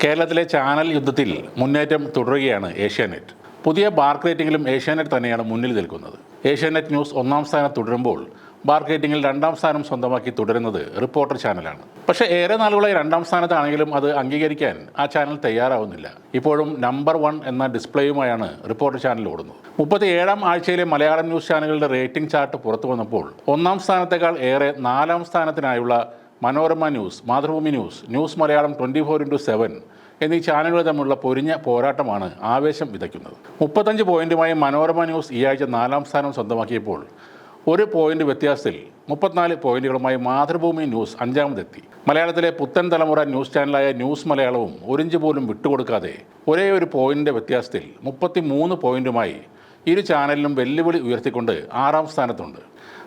കേരളത്തിലെ ചാനൽ യുദ്ധത്തിൽ മുന്നേറ്റം തുടരുകയാണ് ഏഷ്യാനെറ്റ്. പുതിയ ബാർക്ക് റേറ്റിംഗിലും ഏഷ്യാനെറ്റ് തന്നെയാണ് മുന്നിൽ നിൽക്കുന്നത്. ഏഷ്യാനെറ്റ് ന്യൂസ് ഒന്നാം സ്ഥാനം തുടരുമ്പോൾ ബാർക്ക് റേറ്റിംഗിൽ രണ്ടാം സ്ഥാനം സ്വന്തമാക്കി തുടരുന്നത് റിപ്പോർട്ടർ ചാനലാണ്. പക്ഷേ ഏറെ നാളുകളായി രണ്ടാം സ്ഥാനത്താണെങ്കിലും അത് അംഗീകരിക്കാൻ ആ ചാനൽ തയ്യാറാവുന്നില്ല. ഇപ്പോഴും നമ്പർ 1 എന്ന ഡിസ്പ്ലേയുമായാണ് റിപ്പോർട്ടർ ചാനൽ ഓടുന്നത്. 37ാം ആഴ്ചയിലെ മലയാളം ന്യൂസ് ചാനലുകളുടെ റേറ്റിംഗ് ചാർട്ട് പുറത്തു വന്നപ്പോൾ ഒന്നാം സ്ഥാനത്തേക്കാൾ ഏറെ 4ാം സ്ഥാനത്തിനായുള്ള Manorama news, Mathrubhumi news, news Malayalam 24x7 എന്നീ ചാനലുകൾ തമ്മിലുള്ള പൊരിഞ്ഞ പോരാട്ടമാണ് ആവേശം വിതയ്ക്കുന്നത്. 35 പോയിന്റുമായി മനോരമ ന്യൂസ് ഈ ആഴ്ച 4ാം സ്ഥാനം സ്വന്തമാക്കിയപ്പോൾ 1 പോയിന്റ് വ്യത്യാസത്തിൽ 34 പോയിന്റുകളുമായി മാതൃഭൂമി ന്യൂസ് 5ാമതെത്തി. മലയാളത്തിലെ പുത്തൻ തലമുറ ന്യൂസ് ചാനലായ ന്യൂസ് മലയാളവും ഒരിഞ്ച് പോലും വിട്ടുകൊടുക്കാതെ ഒരേ ഒരു പോയിന്റിൻ്റെ വ്യത്യാസത്തിൽ 33 പോയിന്റുമായി ഇരു ചാനലിലും വെല്ലുവിളി ഉയർത്തിക്കൊണ്ട് 6ാം സ്ഥാനത്തുണ്ട്.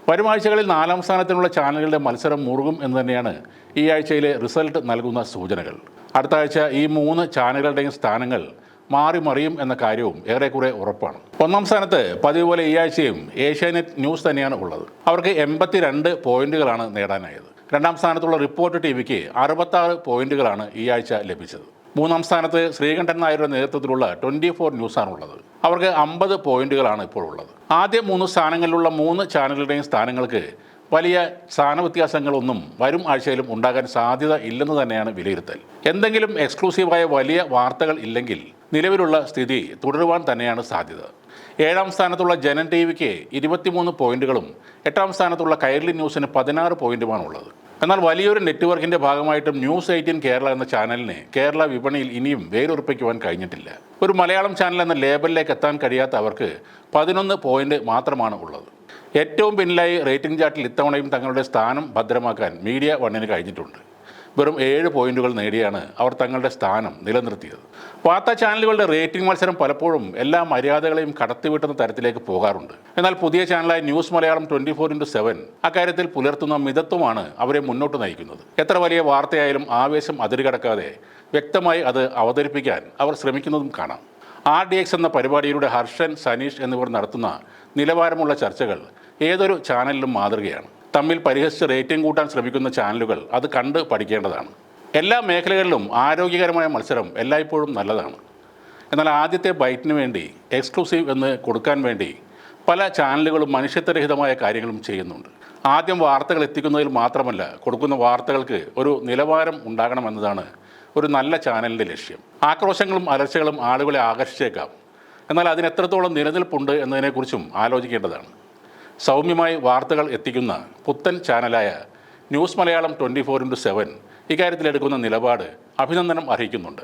വരും ആഴ്ചകളിൽ 4ാം സ്ഥാനത്തിനുള്ള ചാനലുകളുടെ മത്സരം മുറുകും എന്ന് തന്നെയാണ് ഈ ആഴ്ചയിലെ റിസൾട്ട് നൽകുന്ന സൂചനകൾ. അടുത്ത ആഴ്ച ഈ 3 ചാനലുകളുടെയും സ്ഥാനങ്ങൾ മാറി മറിയും എന്ന കാര്യവും ഏറെക്കുറെ ഉറപ്പാണ്. ഒന്നാം സ്ഥാനത്ത് പതിവ് പോലെ ഈ ആഴ്ചയും ഏഷ്യാനെറ്റ് ന്യൂസ് തന്നെയാണ് ഉള്ളത്. അവർക്ക് 82 പോയിന്റുകളാണ് നേടാനായത്. രണ്ടാം സ്ഥാനത്തുള്ള റിപ്പോർട്ടർ ടിവിക്ക് 66 പോയിന്റുകളാണ് ഈ ആഴ്ച ലഭിച്ചത്. മൂന്നാം സ്ഥാനത്ത് ശ്രീകണ്ഠൻ നായരുടെ നേതൃത്വത്തിലുള്ള 24 ന്യൂസാണുള്ളത്. അവർക്ക് 50 പോയിന്റുകളാണ് ഇപ്പോൾ ഉള്ളത്. ആദ്യ 3 സ്ഥാനങ്ങളിലുള്ള 3 ചാനലുകളുടെയും സ്ഥാനങ്ങൾക്ക് വലിയ സ്ഥാനവ്യത്യാസങ്ങളൊന്നും വരും ആഴ്ചയിലും ഉണ്ടാകാൻ സാധ്യത ഇല്ലെന്ന് തന്നെയാണ് വിലയിരുത്തൽ. എന്തെങ്കിലും എക്സ്ക്ലൂസീവായ വലിയ വാർത്തകൾ ഇല്ലെങ്കിൽ നിലവിലുള്ള സ്ഥിതി തുടരുവാൻ തന്നെയാണ് സാധ്യത. 7ാം സ്ഥാനത്തുള്ള ജനൻ ടി വിക്ക് 23 പോയിന്റുകളും 8ാം സ്ഥാനത്തുള്ള കൈരളി ന്യൂസിന് 16 പോയിന്റുമാണുള്ളത്. എന്നാൽ വലിയൊരു നെറ്റ്വർക്കിൻ്റെ ഭാഗമായിട്ടും ന്യൂസ് 18 കേരള എന്ന ചാനലിന് കേരള വിപണിയിൽ ഇനിയും വേരുറപ്പിക്കുവാൻ കഴിഞ്ഞിട്ടില്ല. ഒരു മലയാളം ചാനൽ എന്ന ലേബലിലേക്ക് എത്താൻ കഴിയാത്ത അവർക്ക് 11 പോയിന്റ് മാത്രമാണ് ഉള്ളത്. ഏറ്റവും പിന്നിലായി റേറ്റിംഗ് ചാർട്ടിൽ ഇത്തവണയും തങ്ങളുടെ സ്ഥാനം ഭദ്രമാക്കാൻ മീഡിയ വണ്ണിന് കഴിഞ്ഞിട്ടുണ്ട്. വെറും 7 പോയിന്റുകൾ നേടിയാണ് അവർ തങ്ങളുടെ സ്ഥാനം നിലനിർത്തിയത്. വാർത്താ ചാനലുകളുടെ റേറ്റിംഗ് മത്സരം പലപ്പോഴും എല്ലാ മര്യാദകളെയും കടത്തിവിട്ടുന്ന തരത്തിലേക്ക് പോകാറുണ്ട്. എന്നാൽ പുതിയ ചാനലായ ന്യൂസ് മലയാളം 24x7 അക്കാര്യത്തിൽ പുലർത്തുന്ന മിതത്വമാണ് അവരെ മുന്നോട്ട് നയിക്കുന്നത്. എത്ര വലിയ വാർത്തയായാലും ആവേശം അതിരുകടക്കാതെ വ്യക്തമായി അത് അവതരിപ്പിക്കാൻ അവർ ശ്രമിക്കുന്നതും കാണാം. RDX എന്ന പരിപാടിയിലൂടെ ഹർഷൻ, സനീഷ് എന്നിവർ നടത്തുന്ന നിലവാരമുള്ള ചർച്ചകൾ ഏതൊരു ചാനലിലും മാതൃകയാണ്. തമ്മിൽ പരിഹസിച്ച് റേറ്റിംഗ് കൂട്ടാൻ ശ്രമിക്കുന്ന ചാനലുകൾ അത് കണ്ട് പഠിക്കേണ്ടതാണ്. എല്ലാ മേഖലകളിലും ആരോഗ്യകരമായ മത്സരം എല്ലായ്പ്പോഴും നല്ലതാണ്. എന്നാൽ ആദ്യത്തെ ബൈറ്റിന് വേണ്ടി എക്സ്ക്ലൂസീവ് എന്ന് കൊടുക്കാൻ വേണ്ടി പല ചാനലുകളും മനുഷ്യത്വരഹിതമായ കാര്യങ്ങളും ചെയ്യുന്നുണ്ട്. ആദ്യം വാർത്തകൾ എത്തിക്കുന്നതിൽ മാത്രമല്ല, കൊടുക്കുന്ന വാർത്തകൾക്ക് ഒരു നിലവാരം ഉണ്ടാകണമെന്നതാണ് ഒരു നല്ല ചാനലിൻ്റെ ലക്ഷ്യം. ആക്രോശങ്ങളും അലർച്ചകളും ആളുകളെ ആകർഷിച്ചേക്കാം, എന്നാൽ അതിനെത്രത്തോളം നിലനിൽപ്പുണ്ട് എന്നതിനെക്കുറിച്ചും ആലോചിക്കേണ്ടതാണ്. സൗമ്യമായി വാർത്തകൾ എത്തിക്കുന്ന പുത്തൻ ചാനലായ ന്യൂസ് മലയാളം 24x7 ഇക്കാര്യത്തിലെടുക്കുന്ന നിലപാട് അഭിനന്ദനം അർഹിക്കുന്നുണ്ട്.